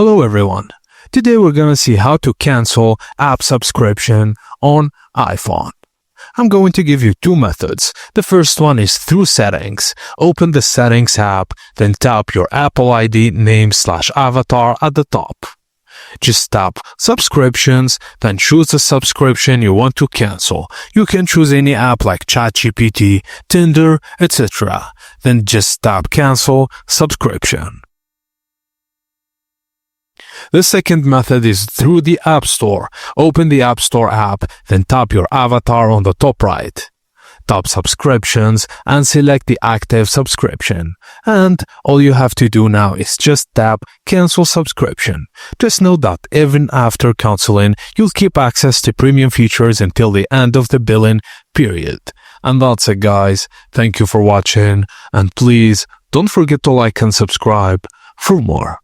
Hello everyone. Today we're gonna see how to cancel app subscription on iPhone. I'm going to give you two methods. The first one is through settings. Open the settings app, then tap your Apple ID name/avatar at the top. Just tap subscriptions, then choose the subscription you want to cancel. You can choose any app like ChatGPT, Tinder, etc. Then just tap cancel subscription. The second method is through the App Store. Open the App Store app, then tap your avatar on the top right. Tap subscriptions and select the active subscription. And all you have to do now is just tap cancel subscription. Just note that even after canceling, you'll keep access to premium features until the end of the billing period. And that's it, guys. Thank you for watching, and please don't forget to like and subscribe for more.